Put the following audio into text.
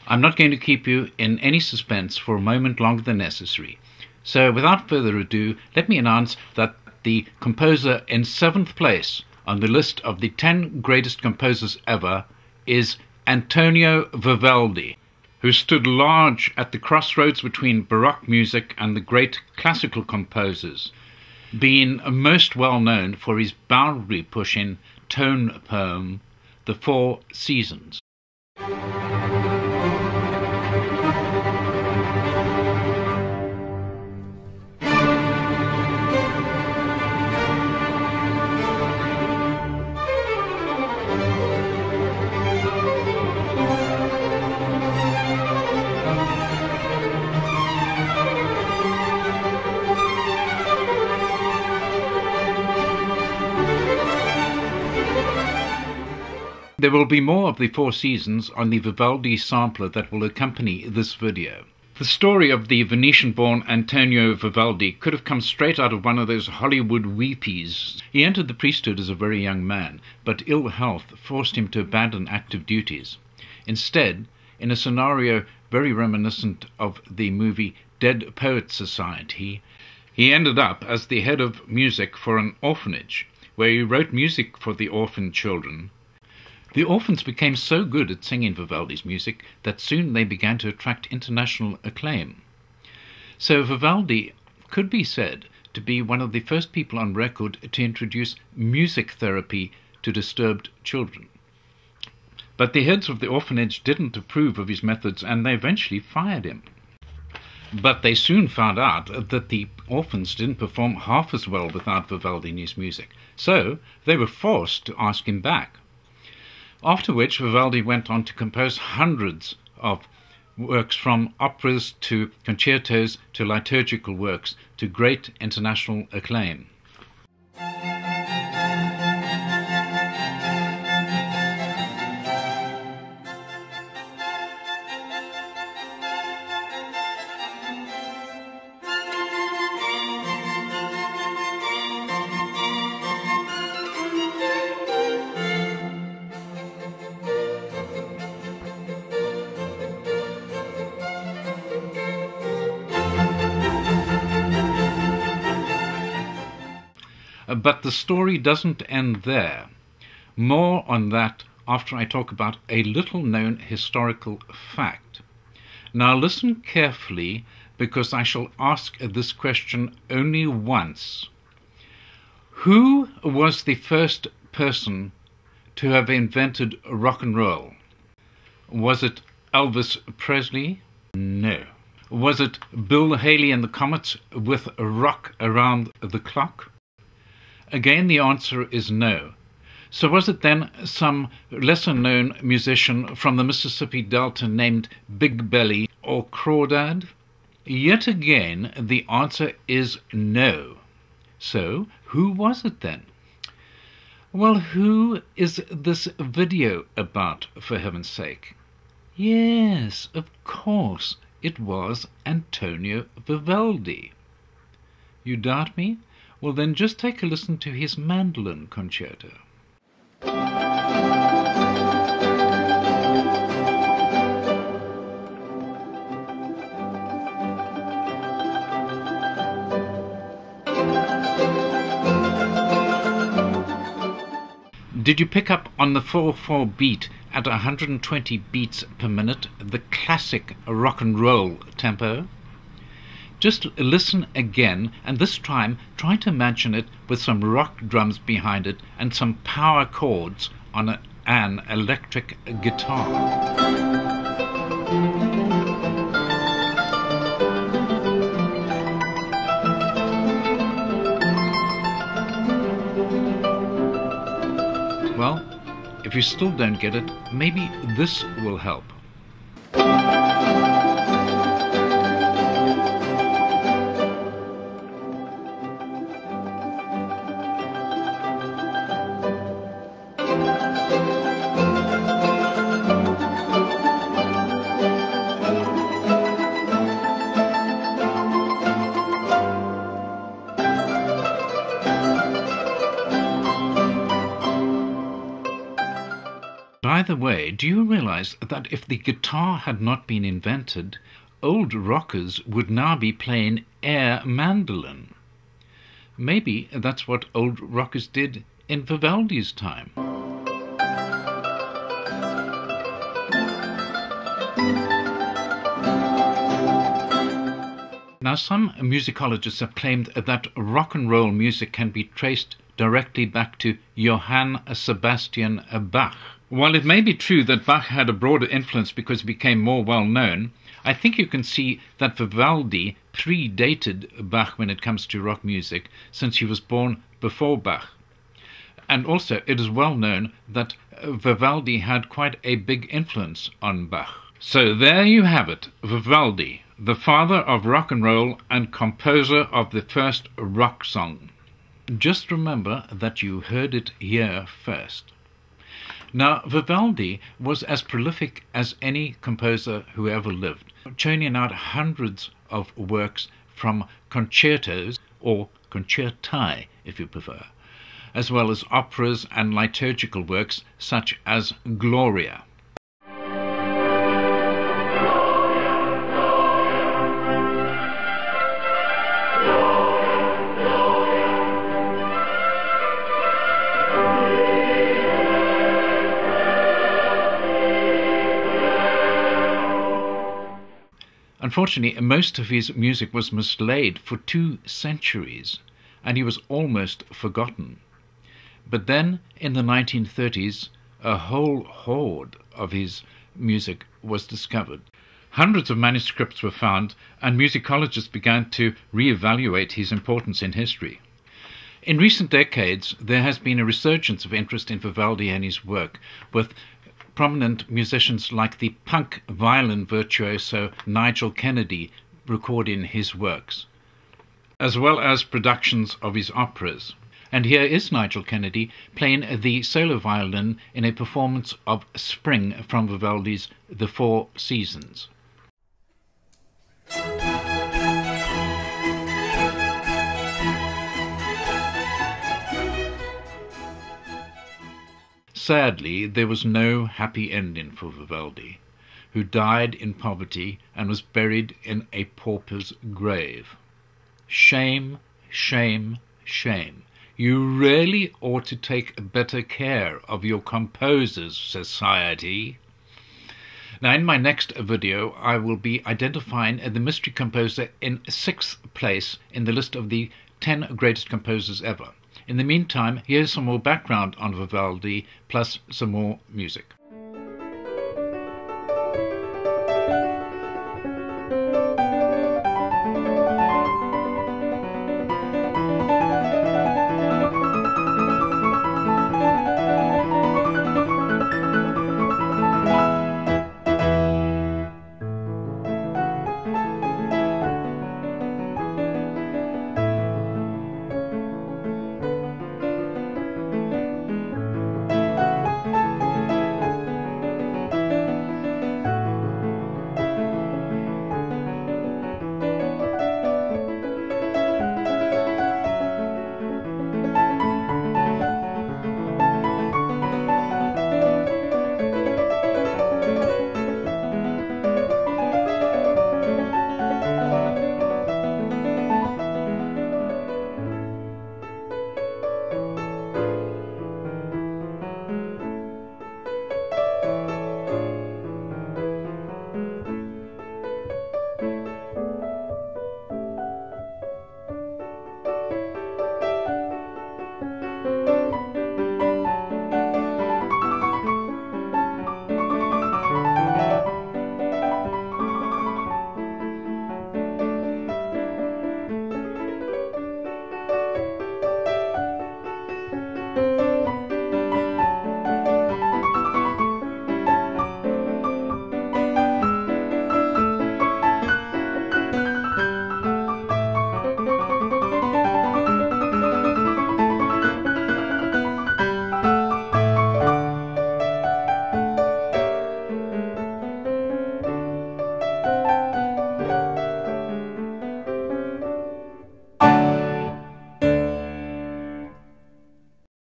I'm not going to keep you in any suspense for a moment longer than necessary. So without further ado, let me announce that the composer in 7th place on the list of the 10 greatest composers ever is Antonio Vivaldi, who stood large at the crossroads between Baroque music and the great classical composers, being most well known for his boundary-pushing tone poem, The Four Seasons. There will be more of the Four Seasons on the Vivaldi sampler that will accompany this video. The story of the Venetian-born Antonio Vivaldi could have come straight out of one of those Hollywood weepies. He entered the priesthood as a very young man, but ill health forced him to abandon active duties. Instead, in a scenario very reminiscent of the movie Dead Poets Society, he ended up as the head of music for an orphanage, where he wrote music for the orphan children. The orphans became so good at singing Vivaldi's music that soon they began to attract international acclaim. So Vivaldi could be said to be one of the first people on record to introduce music therapy to disturbed children. But the heads of the orphanage didn't approve of his methods, and they eventually fired him. But they soon found out that the orphans didn't perform half as well without Vivaldi in his music, so they were forced to ask him back. After which Vivaldi went on to compose hundreds of works, from operas to concertos to liturgical works, to great international acclaim. But the story doesn't end there. More on that after I talk about a little-known historical fact. Now listen carefully, because I shall ask this question only once. Who was the first person to have invented rock and roll? Was it Elvis Presley? No. Was it Bill Haley and the Comets with Rock Around the Clock? Again, the answer is no. So was it then some lesser-known musician from the Mississippi Delta named Big Belly or Crawdad? Yet again, the answer is no. So, who was it then? Well, who is this video about, for heaven's sake? Yes, of course, it was Antonio Vivaldi. You doubt me? Well, then just take a listen to his mandolin concerto. Did you pick up on the 4/4 beat at 120 beats per minute, the classic rock and roll tempo? Just listen again, and this time try to imagine it with some rock drums behind it and some power chords on an electric guitar. Well, if you still don't get it, maybe this will help. By the way, do you realize that if the guitar had not been invented, old rockers would now be playing air mandolin? Maybe that's what old rockers did in Vivaldi's time. Now, some musicologists have claimed that rock and roll music can be traced directly back to Johann Sebastian Bach. While it may be true that Bach had a broader influence because he became more well-known, I think you can see that Vivaldi predated Bach when it comes to rock music, since he was born before Bach. And also, it is well known that Vivaldi had quite a big influence on Bach. So there you have it, Vivaldi, the father of rock and roll and composer of the first rock song. Just remember that you heard it here first. Now, Vivaldi was as prolific as any composer who ever lived, churning out hundreds of works, from concertos, or concerti if you prefer, as well as operas and liturgical works such as Gloria. Unfortunately, most of his music was mislaid for 2 centuries, and he was almost forgotten. But then, in the 1930s, a whole horde of his music was discovered. Hundreds of manuscripts were found, and musicologists began to re-evaluate his importance in history. In recent decades, there has been a resurgence of interest in Vivaldi and his work, with prominent musicians like the punk violin virtuoso Nigel-Kennedy recording his works, as well as productions of his operas. And here is Nigel-Kennedy playing the solo violin in a performance of Spring from Vivaldi's The Four Seasons. Sadly, there was no happy ending for Vivaldi, who died in poverty and was buried in a pauper's grave. Shame, shame, shame. You really ought to take better care of your composers, society. Now, in my next video, I will be identifying the mystery composer in 6th place in the list of the 10 greatest composers ever. In the meantime, here's some more background on Vivaldi, plus some more music.